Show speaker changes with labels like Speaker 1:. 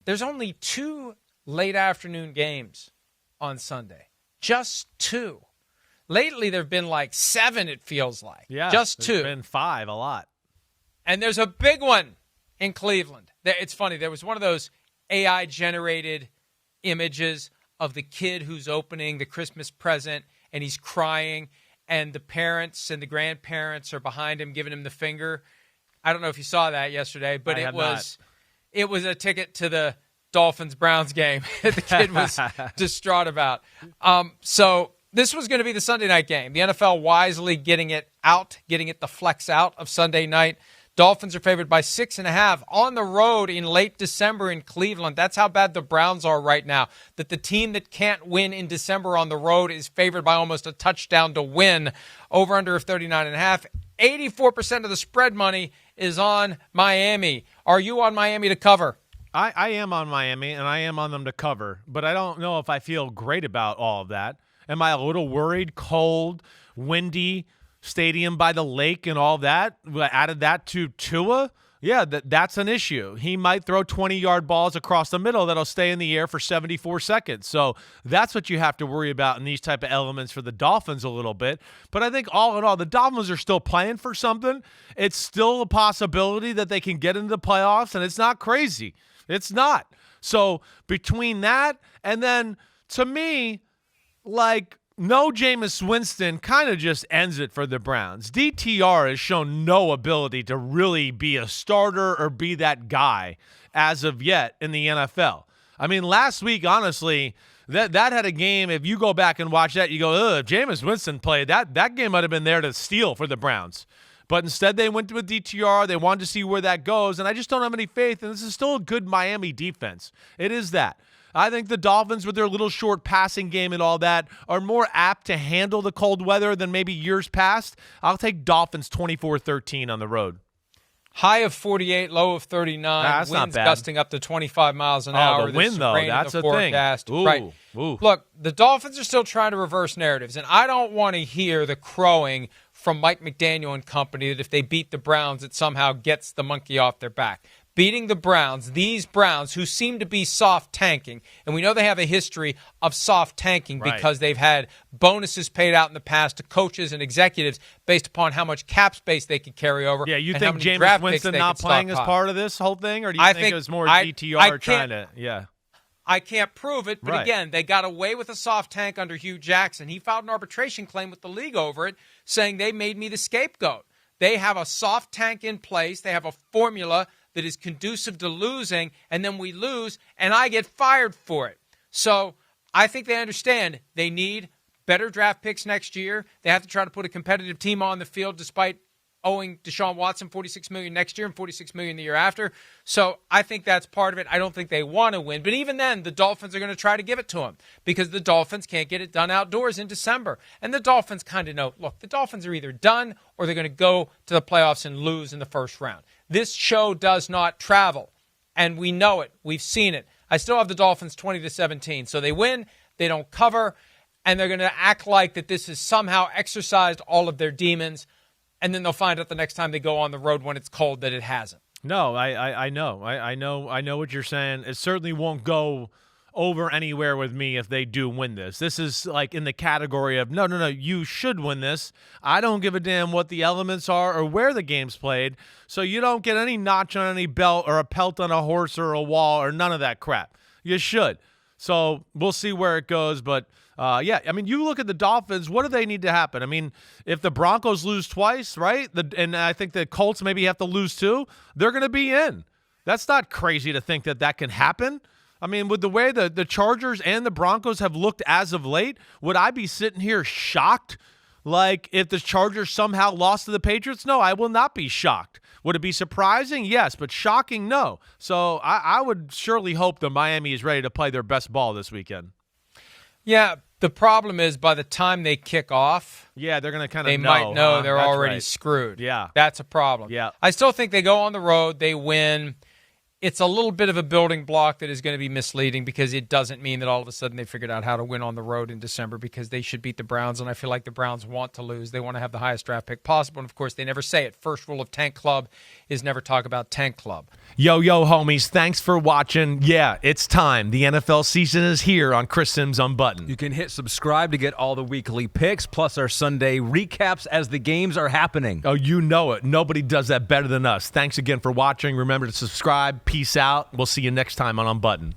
Speaker 1: There's only 2 late afternoon games on Sunday. Just 2. Lately, there have been like 7, it feels like.
Speaker 2: Yeah,
Speaker 1: just 2.
Speaker 2: There's been 5, a lot.
Speaker 1: And there's a big one in Cleveland. It's funny. There was one of those AI-generated images of the kid who's opening the Christmas present, and he's crying, and the parents and the grandparents are behind him giving him the finger. I don't know if you saw that yesterday, but it was a ticket to the Dolphins-Browns game the kid was distraught about. So this was going to be the Sunday night game. The NFL wisely getting it the flex out of Sunday night. Dolphins are favored by 6.5 on the road in late December in Cleveland. That's how bad the Browns are right now, that the team that can't win in December on the road is favored by almost a touchdown to win. Over under of 39.5. 84% of the spread money is on Miami. Are you on Miami to cover?
Speaker 2: I am on Miami, and I am on them to cover, but I don't know if I feel great about all of that. Am I a little worried? Cold, windy, stadium by the lake and all that? Added that to Tua? Yeah, that's an issue. He might throw 20-yard balls across the middle that'll stay in the air for 74 seconds. So that's what you have to worry about in these type of elements for the Dolphins a little bit. But I think all in all, the Dolphins are still playing for something. It's still a possibility that they can get into the playoffs, and it's not crazy. It's not. So between that and then, to me, like, no Jameis Winston kind of just ends it for the Browns. DTR has shown no ability to really be a starter or be that guy as of yet in the NFL. I mean, last week, honestly, that had a game. If you go back and watch that, you go, if Jameis Winston played, that game might have been there to steal for the Browns. But instead, they went with DTR. They wanted to see where that goes, and I just don't have any faith. And this is still a good Miami defense. It is that. I think the Dolphins, with their little short passing game and all that, are more apt to handle the cold weather than maybe years past. I'll take Dolphins 24-13 on the road.
Speaker 1: High of 48, low of 39.
Speaker 2: That's
Speaker 1: winds
Speaker 2: not bad.
Speaker 1: gusting up to 25 miles an hour.
Speaker 2: The wind, though, that's a thing.
Speaker 1: Ooh, right.
Speaker 2: Ooh.
Speaker 1: Look, the Dolphins are still trying to reverse narratives, and I don't want to hear the crowing from Mike McDaniel and company that if they beat the Browns, it somehow gets the monkey off their back. Beating the Browns, these Browns who seem to be soft tanking, and we know they have a history of soft tanking because they've had bonuses paid out in the past to coaches and executives based upon how much cap space they could carry over.
Speaker 2: Yeah, you think Jameis Winston not playing is part of this whole thing, or do you think it was more DTR trying to – yeah.
Speaker 1: I can't prove it, but again, they got away with a soft tank under Hugh Jackson. He filed an arbitration claim with the league over it, saying they made me the scapegoat. They have a soft tank in place. They have a formula that is conducive to losing, and then we lose, and I get fired for it. So I think they understand they need better draft picks next year. They have to try to put a competitive team on the field despite owing Deshaun Watson $46 million next year and $46 million the year after. So I think that's part of it. I don't think they want to win. But even then, the Dolphins are going to try to give it to them because the Dolphins can't get it done outdoors in December. And the Dolphins kind of know, look, the Dolphins are either done or they're going to go to the playoffs and lose in the first round. This show does not travel, and we know it. We've seen it. I still have the Dolphins 20-17. So they win, they don't cover, and they're going to act like that this has somehow exercised all of their demons. And then they'll find out the next time they go on the road when it's cold that it hasn't.
Speaker 2: No, I know. I know what you're saying. It certainly won't go over anywhere with me if they do win this. This is like in the category of, no, you should win this. I don't give a damn what the elements are or where the game's played, so you don't get any notch on any belt or a pelt on a horse or a wall or none of that crap. You should. So we'll see where it goes, but yeah, I mean, you look at the Dolphins, what do they need to happen? I mean, if the Broncos lose twice, right, and I think the Colts maybe have to lose too, they're going to be in. That's not crazy to think that can happen. I mean, with the way the Chargers and the Broncos have looked as of late, would I be sitting here shocked? Like if the Chargers somehow lost to the Patriots? No, I will not be shocked. Would it be surprising? Yes, but shocking? No. So I would surely hope that Miami is ready to play their best ball this weekend.
Speaker 1: Yeah, the problem is by the time they kick off,
Speaker 2: they're going to kind of
Speaker 1: they might know they're already screwed.
Speaker 2: Yeah.
Speaker 1: That's a problem.
Speaker 2: Yeah.
Speaker 1: I still think they go on the road, they win. it's a little bit of a building block that is going to be misleading because it doesn't mean that all of a sudden they figured out how to win on the road in December because they should beat the Browns, and I feel like the Browns want to lose. They want to have the highest draft pick possible, and of course they never say it. First rule of Tank Club is never talk about Tank Club.
Speaker 2: Yo, homies, thanks for watching. Yeah, it's time. The NFL season is here on Chris Simms Unbuttoned.
Speaker 3: You can hit subscribe to get all the weekly picks, plus our Sunday recaps as the games are happening.
Speaker 2: Oh, you know it. Nobody does that better than us. Thanks again for watching. Remember to subscribe. Peace out. We'll see you next time on Unbuttoned.